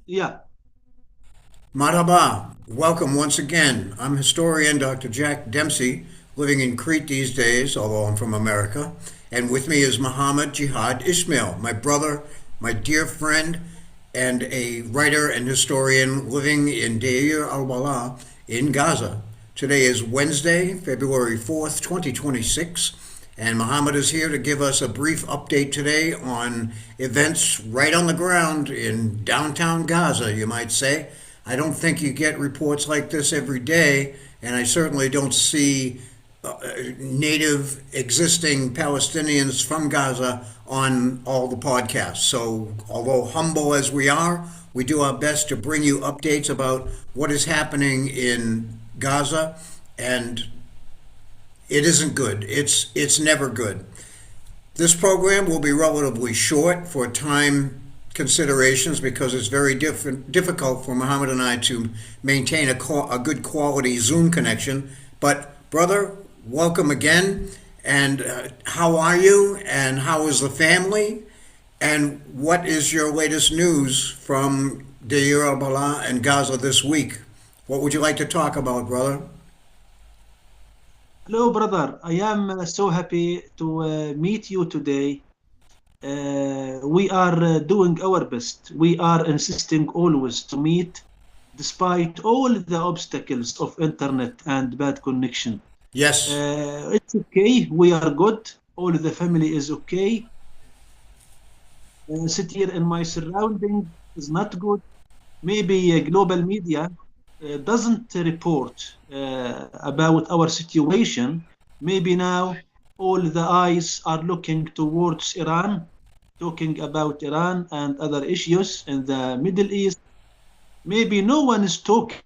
Yeah. Marhaba, welcome once again. I'm historian Dr. Jack Dempsey, living in Crete these days, although I'm from America. And with me is Muhammad Jihad Ismael, my brother, my dear friend, and a writer and historian living in Deir al-Balah in Gaza. Today is Wednesday, February 4th, 2026, and Muhammad is here to give us a brief update today on events right on the ground in downtown Gaza, you might say. I don't think you get reports like this every day, and I certainly don't see native existing Palestinians from Gaza on all the podcasts. So, although humble as we are, we do our best to bring you updates about what is happening in Gaza, and it isn't good. It's never good. This program will be relatively short for time considerations because it's very difficult for Muhammad and I to maintain a good quality Zoom connection. But, brother, welcome again. And how are you? And how is the family? And what is your latest news from Deir al-Balah and Gaza this week? What would you like to talk about, brother? Hello, brother. I am so happy to meet you today. We are doing our best. We are insisting always to meet despite all the obstacles of internet and bad connection. Yes. It's okay. We are good. All the family is okay. Sit here in my surrounding is not good. Maybe global media doesn't report about our situation. Maybe now all the eyes are looking towards Iran, talking about Iran and other issues in the Middle East. Maybe no one is talking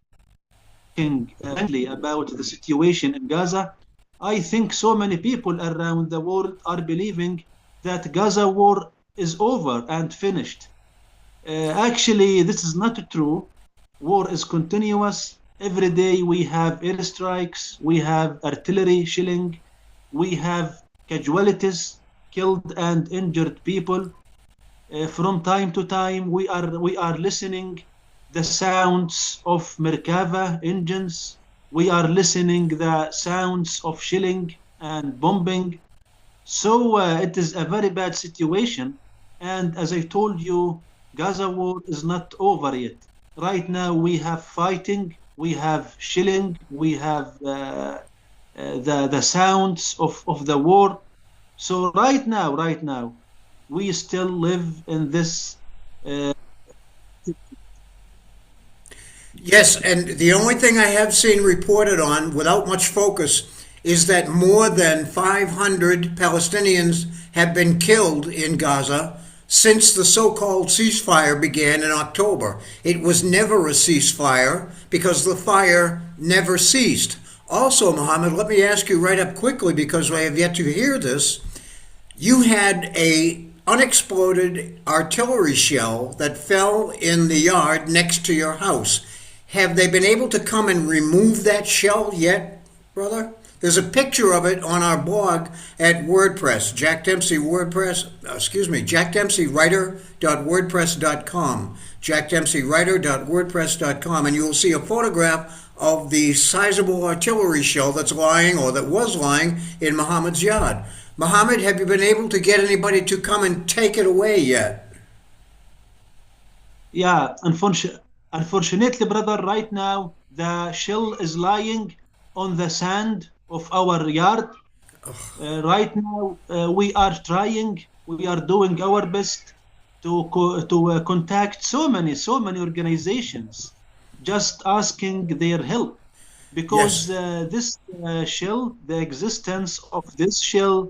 frankly about the situation in Gaza. I think so many people around the world are believing that Gaza war is over and finished. Actually, this is not true. War is continuous. Every day we have airstrikes, we have artillery shelling, we have casualties, killed and injured people. From time to time, we are listening the sounds of Merkava engines. We are listening the sounds of shelling and bombing. So it is a very bad situation. And as I told you, Gaza war is not over yet. Right now we have fighting, we have shelling, we have the sounds of the war. So right now, we still live in this. Uh, Yes, and the only thing I have seen reported on without much focus is that more than 500 Palestinians have been killed in Gaza since the so called ceasefire began in October. It was never a ceasefire because the fire never ceased. Also, Mohammed, let me ask you right up quickly because I have yet to hear this. You had a unexploded artillery shell that fell in the yard next to your house. Have they been able to come and remove that shell yet, brother? There's a picture of it on our blog at WordPress, Jack Dempsey WordPress, Jack Dempsey writer.wordpress.com, jackdempseywriter.wordpress.com, and you will see a photograph of the sizable artillery shell that's lying or that was lying in Muhammad's yard. Muhammad, have you been able to get anybody to come and take it away yet? yeah, unfortunately, brother, right now the shell is lying on the sand of our yard. Right now, we are doing our best to contact so many organizations, just asking their help because Yes, this shell, the existence of this shell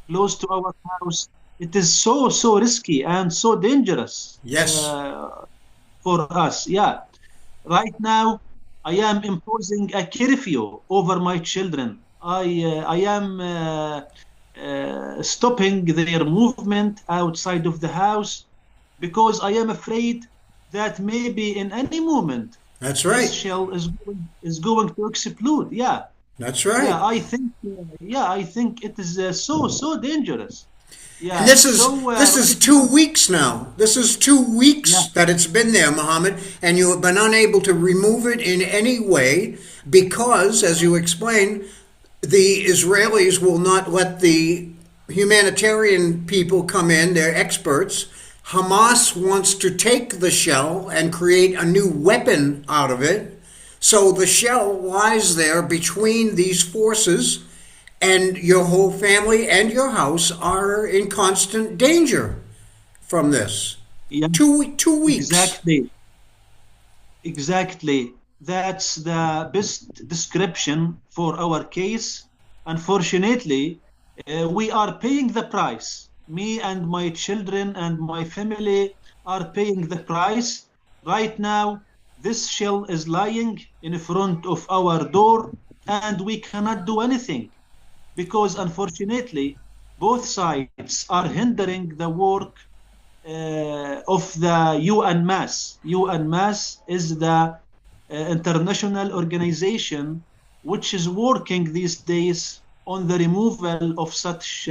close to our house, it is so risky and so dangerous yes, for us. Yeah, right now I am imposing a curfew over my children. I am stopping their movement outside of the house because I am afraid that maybe in any moment that's this right. shell is going to explode. Yeah, That's yeah. right. I think it is so dangerous. And Yeah. this is Right 2 weeks now. This is two now, weeks that it's been there, Mohammed, and you have been unable to remove it in any way because, as you explained, the Israelis will not let the humanitarian people come in. They're experts. Hamas wants to take the shell and create a new weapon out of it. So the shell lies there between these forces, and your whole family and your house are in constant danger from this. yeah, 2 weeks. exactly. Exactly. That's the best description for our case. Unfortunately, we are paying the price. Me and my children and my family are paying the price. Right now, this shell is lying in front of our door, and we cannot do anything because, unfortunately, both sides are hindering the work of the UN Mass. UN Mass is the international organization which is working these days on the removal of such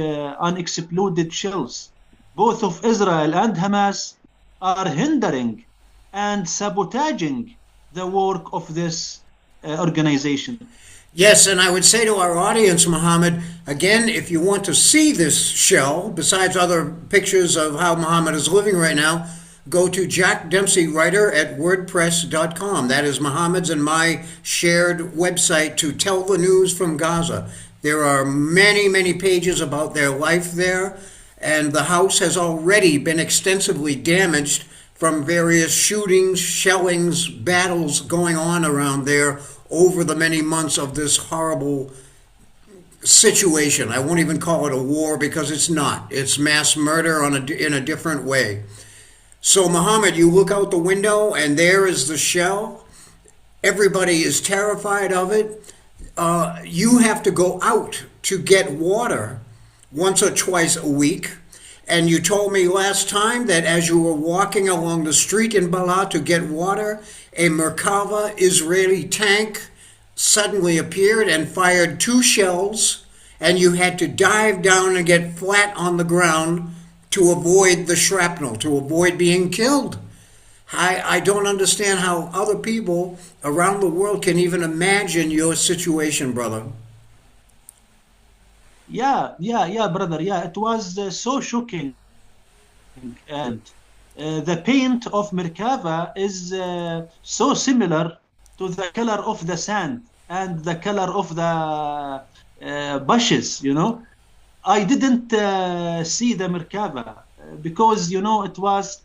unexploded shells. Both of Israel and Hamas are hindering and sabotaging the work of this organization. Yes, and I would say to our audience, Mohammed, again, if you want to see this shell, besides other pictures of how Mohammed is living right now, go to Jack Dempsey Writer at WordPress.com. That is Mohammed's and my shared website to tell the news from Gaza. There are many, many pages about their life there, and the house has already been extensively damaged from various shootings, shellings, battles going on around there over the many months of this horrible situation. I won't even call it a war because it's not. It's mass murder in a different way. So, Mohammed, you look out the window and there is the shell. Everybody is terrified of it. You have to go out to get water once or twice a week. And you told me last time that as you were walking along the street in Balah to get water, a Merkava Israeli tank suddenly appeared and fired 2 shells, and you had to dive down and get flat on the ground to avoid the shrapnel, to avoid being killed. I don't understand how other people around the world can even imagine your situation, brother. Yeah, brother. Yeah, it was so shocking. And the paint of Merkava is so similar to the color of the sand and the color of the bushes, you know. I didn't see the Merkava because, you know, it was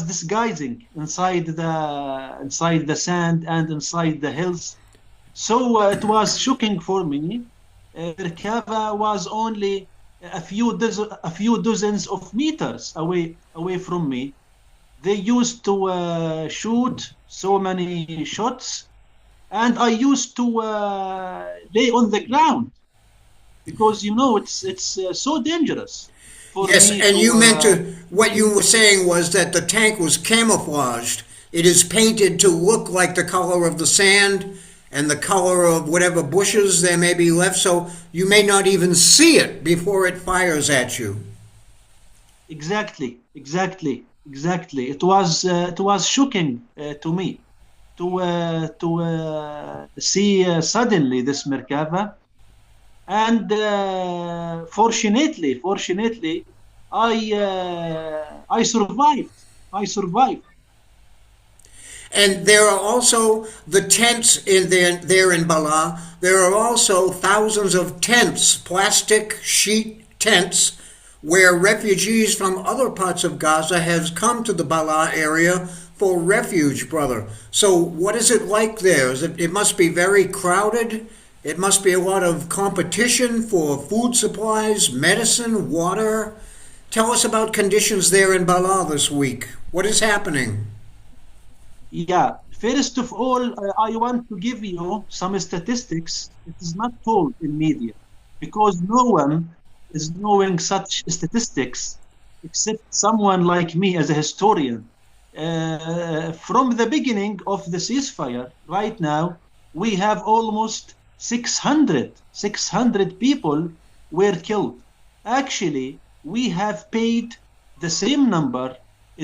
disguising inside the sand and inside the hills. So it was shocking for me. Merkava was only a few dozens of meters away from me. They used to shoot so many shots, and I used to lay on the ground because you know it's so dangerous for Yes, me and to. you meant to, what you were saying was that the tank was camouflaged. It is painted to look like the color of the sand and the color of whatever bushes there may be left, so you may not even see it before it fires at you. Exactly. It was shocking to me to see suddenly this Merkava. And fortunately, I survived. I survived. And there are also the tents there in Balah. There are also thousands of tents, plastic sheet tents, where refugees from other parts of Gaza have come to the Balah area for refuge, brother. So what is it like there? It must be very crowded. It must be a lot of competition for food supplies, medicine, water. Tell us about conditions there in Balah this week. What is happening? Yeah. First of all, I want to give you some statistics. It is not told in media because no one is knowing such statistics except someone like me as a historian. From the beginning of the ceasefire, right now, we have almost 600 people were killed. Actually, we have paid the same number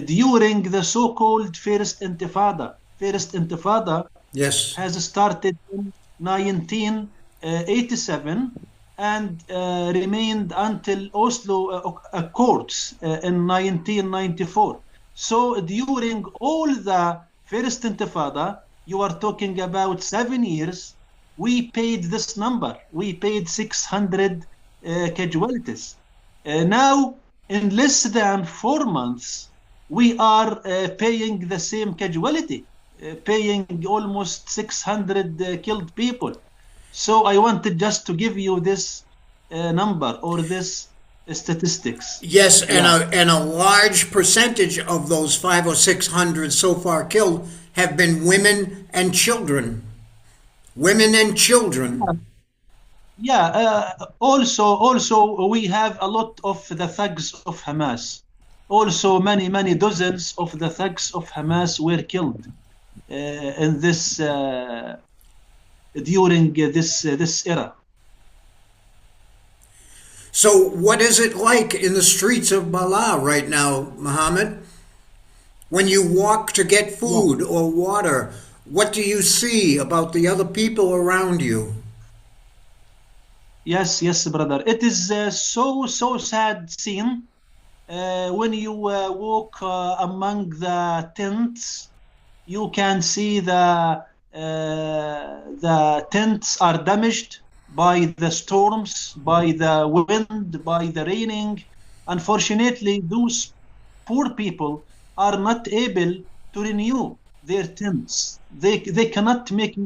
during the so-called First Intifada. First Intifada Yes. has started in 1987 and remained until Oslo Accords in 1994. So during all the First Intifada, you are talking about 7 years, we paid this number. We paid 600 casualties. Now, in less than 4 months, we are paying the same casualty, paying almost 600 killed people. So I wanted just to give you this number or this statistics. Yes, and Yeah. a large percentage of those 500 or 600 so far killed have been women and children. Women and children. Yeah. Also, we have a lot of the thugs of Hamas. Also, many dozens of the thugs of Hamas were killed in this during this era. So, what is it like in the streets of Balah right now, Muhammad? When you walk to get Yeah. food or water, what do you see about the other people around you? Yes, brother. It is so sad scene when you walk among the tents. You can see the tents are damaged by the storms, by the wind, by the raining. Unfortunately, those poor people are not able to renew their tents. They cannot make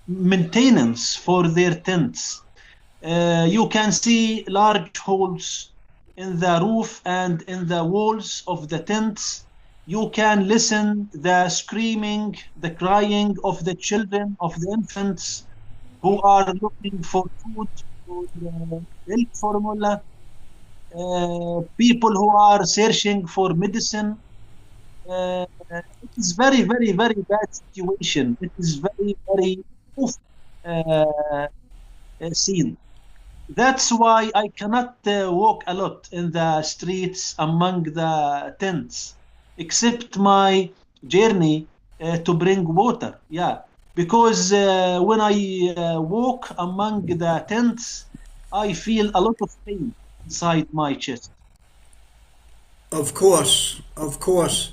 maintenance for their tents. You can see large holes in the roof and in the walls of the tents. You can listen the screaming, the crying of the children, of the infants who are looking for food, for milk formula, people who are searching for medicine. It is very bad situation. It is very awful scene. That's why I cannot walk a lot in the streets among the tents, except my journey to bring water. Yeah, because when I walk among the tents, I feel a lot of pain inside my chest. Of course, of course.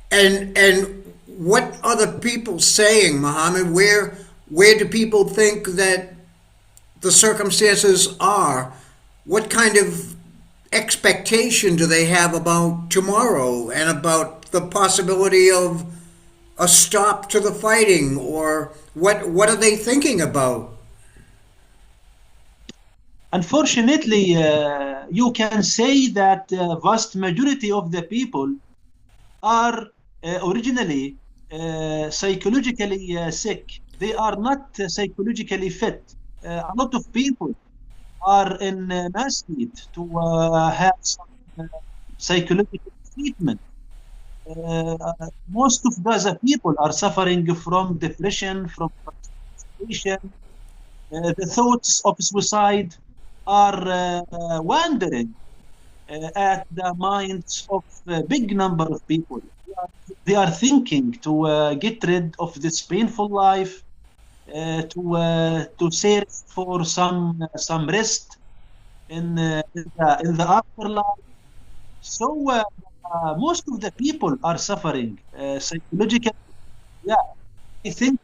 And what are the people saying, Muhammad? Where do people think that the circumstances are? What kind of expectation do they have about tomorrow and about the possibility of a stop to the fighting, or what are they thinking about? Unfortunately, you can say that vast majority of the people are originally psychologically sick. They are not psychologically fit. A lot of people are in mass need to have some psychological treatment. Most of Gaza people are suffering from depression, from frustration. The thoughts of suicide are wandering at the minds of a big number of people. They are thinking to get rid of this painful life, to search for some rest in the afterlife. So most of the people are suffering psychologically. Yeah, I think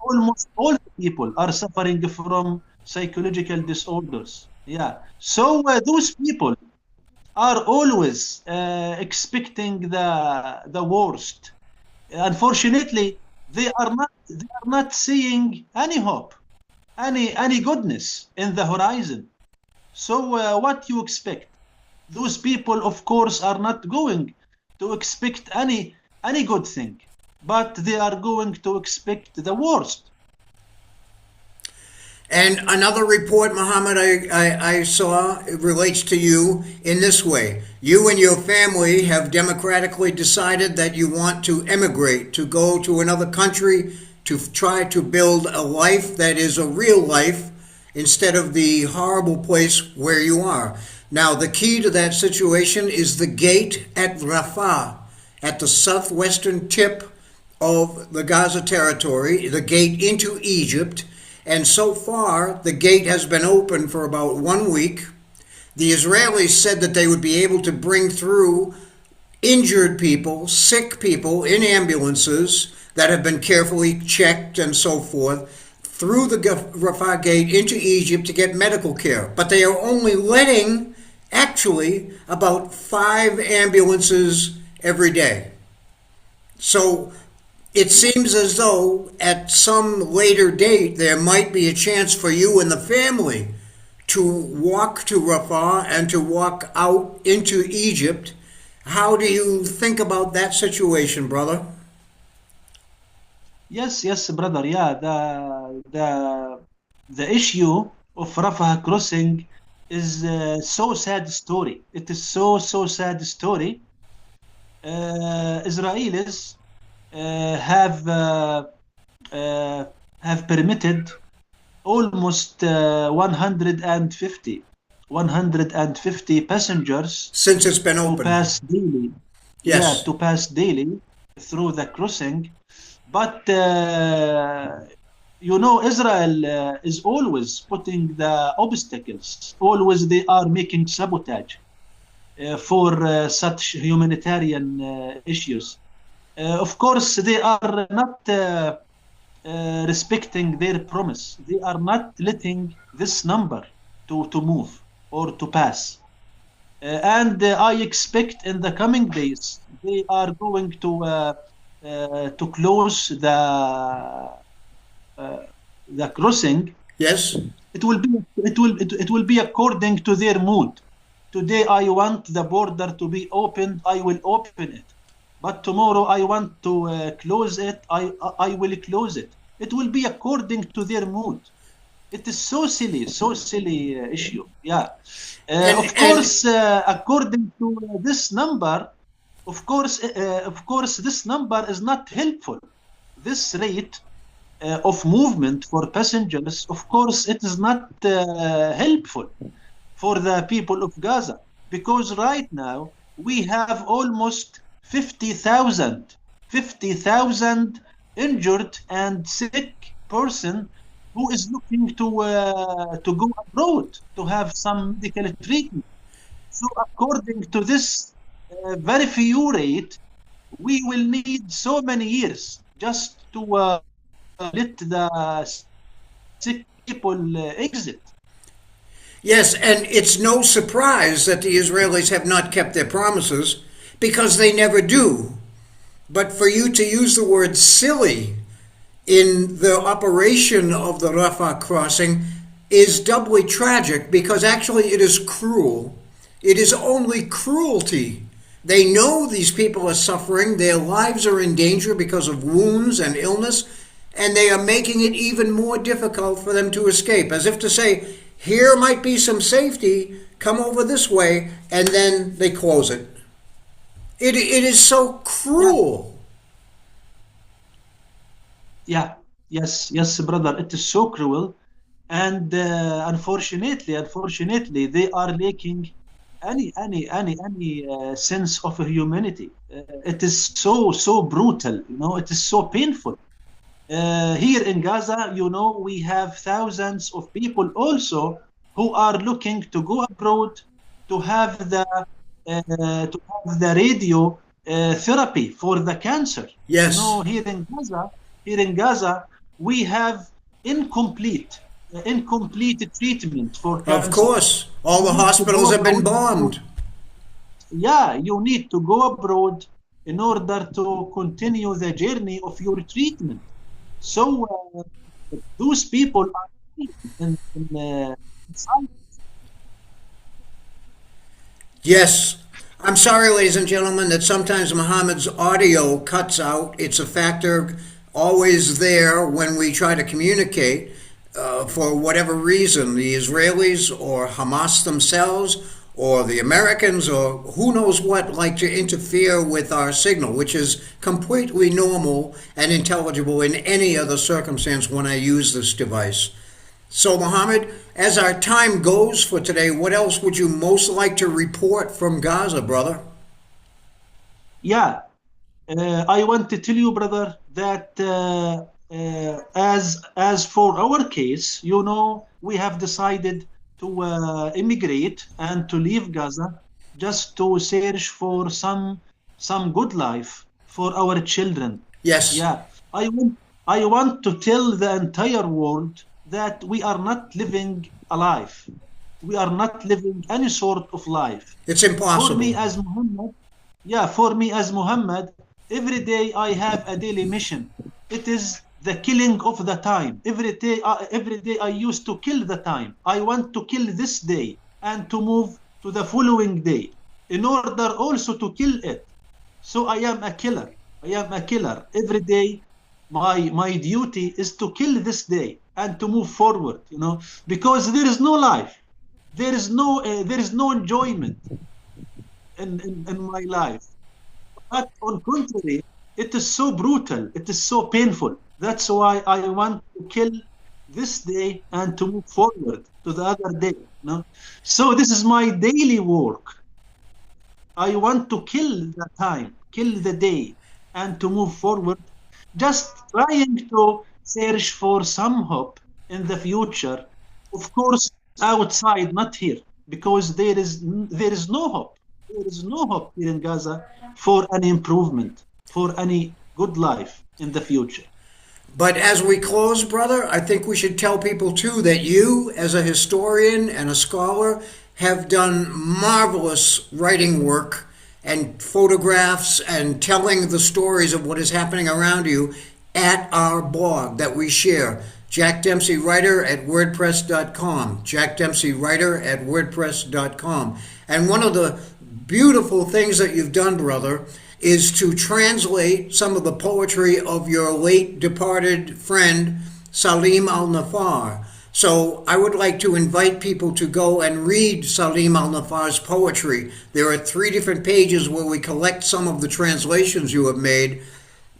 almost all the people are suffering from psychological disorders. Yeah. So those people are always expecting the worst. Unfortunately, they are not seeing any hope, any goodness in the horizon. So what you expect? Those people, of course, are not going to expect any good thing, but they are going to expect the worst. And another report, Muhammad, I saw relates to you in this way. You and your family have democratically decided that you want to emigrate, to go to another country, to try to build a life that is a real life, instead of the horrible place where you are. Now, the key to that situation is the gate at Rafah, at the southwestern tip of the Gaza territory, the gate into Egypt. And so far, the gate has been open for about 1 week. The Israelis said that they would be able to bring through injured people, sick people in ambulances that have been carefully checked and so forth through the Rafah gate into Egypt to get medical care. But they are only letting, actually, about 5 ambulances every day. So it seems as though at some later date there might be a chance for you and the family to walk to Rafah and to walk out into Egypt. How do you think about that situation, brother? Yes, yes, brother. Yeah, the issue of Rafah crossing is so sad story. It is so sad story. Israelis uh, have uh, have permitted almost 150 passengers Since it's been to open. pass daily. Yeah, Yes. to pass daily through the crossing. But Israel is always putting the obstacles. Always they are making sabotage for such humanitarian issues. Of course, they are not respecting their promise. They are not letting this number to move or to pass. And I expect in the coming days they are going to close uh, the crossing. Yes. It will be according to their mood. Today I want the border to be opened, I will open it. But tomorrow I want to close it, I will close it. It will be according to their mood. It is so silly issue. Yeah. Of And course, according to this number, of course, this number is not helpful. This rate of movement for passengers, of course, it is not helpful for the people of Gaza, because right now we have almost 50,000 injured and sick person who is looking to go abroad to have some medical treatment. So according to this very few rate, we will need so many years just to let the sick people exit. yes, and it's no surprise that the Israelis have not kept their promises because they never do. But for you to use the word silly in the operation of the Rafah crossing is doubly tragic because actually it is cruel. It is only cruelty. They know these people are suffering, their lives are in danger because of wounds and illness, and they are making it even more difficult for them to escape, as if to say, here might be some safety, come over this way, and then they close it. It is so Yeah, cruel. yeah, yes, brother. It is so cruel, and unfortunately, they are lacking any sense of humanity. It is so brutal. It is so painful. Here in Gaza, we have thousands of people also who are looking to go abroad to have the radio therapy for the cancer. Yes, Here in Gaza, we have incomplete treatment for of cancer. course. All You the need to go hospitals have been abroad bombed. yeah, you need to go abroad in order to continue the journey of your treatment. So those people are in silence. Yes. I'm sorry, ladies and gentlemen, that sometimes Muhammad's audio cuts out. It's a factor always there when we try to communicate for whatever reason. The Israelis or Hamas themselves or the Americans or who knows what like to interfere with our signal, which is completely normal and intelligible in any other circumstance when I use this device. So, Mohammed, as our time goes for today, what else would you most like to report from Gaza, brother? Yeah, I want to tell you, brother, that as for our case, we have decided to immigrate and to leave Gaza just to search for some good life for our children. Yes, Yeah, I want to tell the entire world that we are not living a life. We are not living any sort of life. it's For me impossible. as Muhammad, yeah, for me as Muhammad, every day I have a daily mission. It is the killing of the time. Every day I used to kill the time. I want to kill this day and to move to the following day in order also to kill it. So I am a killer. I am a killer. Every day, my duty is to kill this day and to move forward. Because there is no life. There is no enjoyment in my life. But on contrary, it is so brutal, it is so painful. That's why I want to kill this day and to move forward to the other day. So this is my daily work. I want to kill the time, kill the day, and to move forward, just trying to search for some hope in the future. Of course, outside, not here, because there is no hope. There is no hope here in Gaza for any improvement, for any good life in the future. But as we close, brother, I think we should tell people too that you, as a historian and a scholar, have done marvelous writing work and photographs and telling the stories of what is happening around you at our blog that we share. Jack Dempsey Writer at WordPress.com. Jack Dempsey Writer at WordPress.com. And one of the beautiful things that you've done, brother, is to translate some of the poetry of your late departed friend, Salim al-Nafar. So I would like to invite people to go and read Salim al-Nafar's poetry. There are 3 different pages where we collect some of the translations you have made.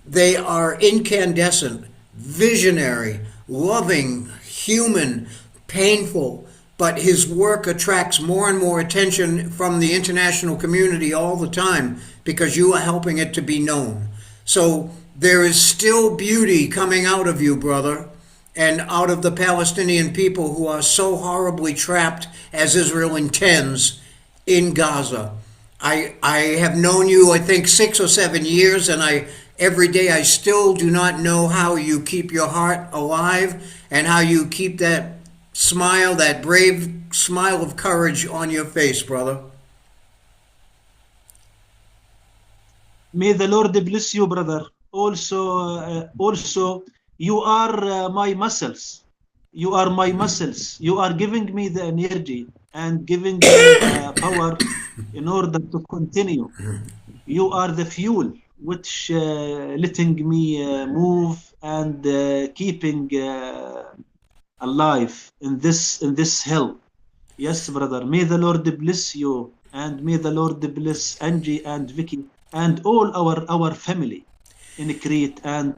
They are incandescent, visionary, loving, human, painful, but his work attracts more and more attention from the international community all the time because you are helping it to be known. So there is still beauty coming out of you, brother, and out of the Palestinian people who are so horribly trapped, as Israel intends, in Gaza. I have known you, I think, 6 or 7 years, and every day I still do not know how you keep your heart alive and how you keep that smile, that brave smile of courage on your face, brother. May the Lord bless you, brother. Also, you are my muscles. You are my muscles. You are giving me the energy and giving me the power in order to continue. You are the fuel which letting me move and keeping alive in this hell. Yes, brother. May the Lord bless you, and may the Lord bless Angie and Vicky and all our family in Crete and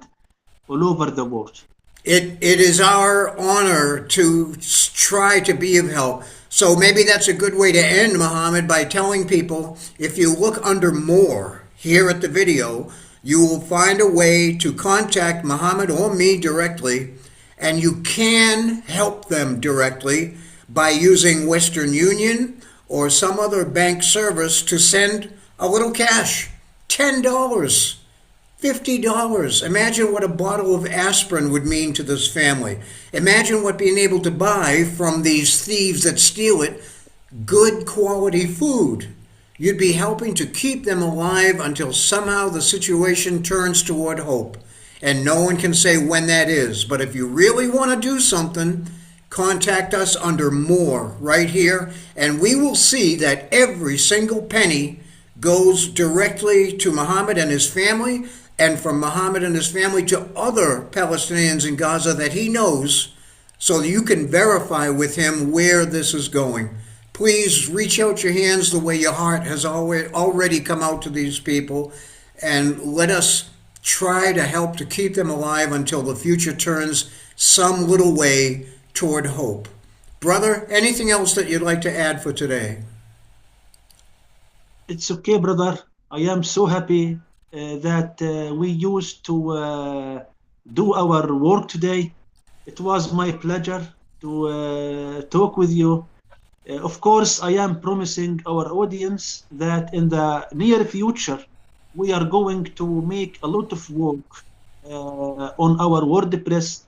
all over the world. It is our honor to try to be of help. So maybe that's a good way to end, Muhammad, by telling people if you look under more here at the video, you will find a way to contact Muhammad or me directly, and you can help them directly by using Western Union or some other bank service to send a little cash. $10. $50. Imagine what a bottle of aspirin would mean to this family. Imagine what being able to buy from these thieves that steal it good quality food. You'd be helping to keep them alive until somehow the situation turns toward hope. And no one can say when that is. But if you really want to do something, contact us under more right here, and we will see that every single penny goes directly to Muhammad and his family, and from Muhammad and his family to other Palestinians in Gaza that he knows, so that you can verify with him where this is going. Please reach out your hands the way your heart has already come out to these people, and let us try to help to keep them alive until the future turns some little way toward hope. Brother, anything else that you'd like to add for today? It's okay, brother. I am so happy that we used to do our work today. It was my pleasure to talk with you. Of course, I am promising our audience that in the near future, we are going to make a lot of work on our WordPress.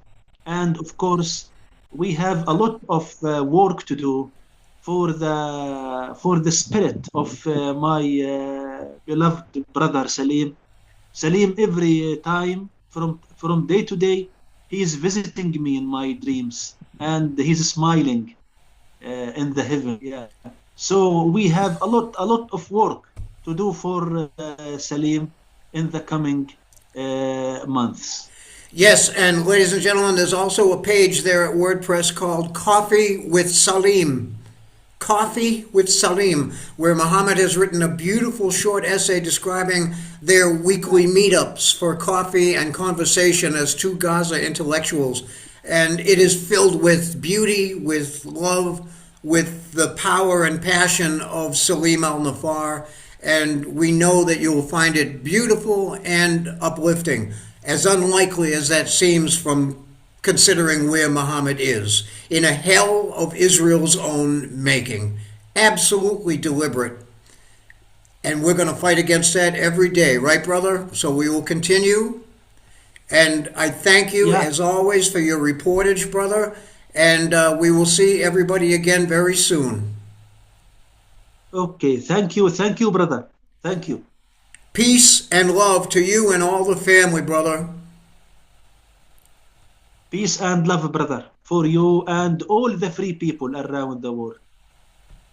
And of course, we have a lot of work to do for the spirit of my beloved brother Salim. Salim, every time from day to day, he is visiting me in my dreams, and he's smiling in the heaven. Yeah. So we have a lot of work to do for Salim in the coming months. Yes, and ladies and gentlemen, there's also a page there at WordPress called Coffee with Salim. Coffee with Salim, where Muhammad has written a beautiful short essay describing their weekly meetups for coffee and conversation as two Gaza intellectuals. And it is filled with beauty, with love, with the power and passion of Salim al-Nafar. And we know that you will find it beautiful and uplifting, as unlikely as that seems from considering where Muhammad is, in a hell of Israel's own making. Absolutely deliberate. And we're going to fight against that every day, right, brother? So we will continue. And I thank you, as always, for your reportage, brother. And we will see everybody again very soon. Okay, thank you, brother. Thank you. Peace and love to you and all the family, brother. Peace and love, brother, for you and all the free people around the world.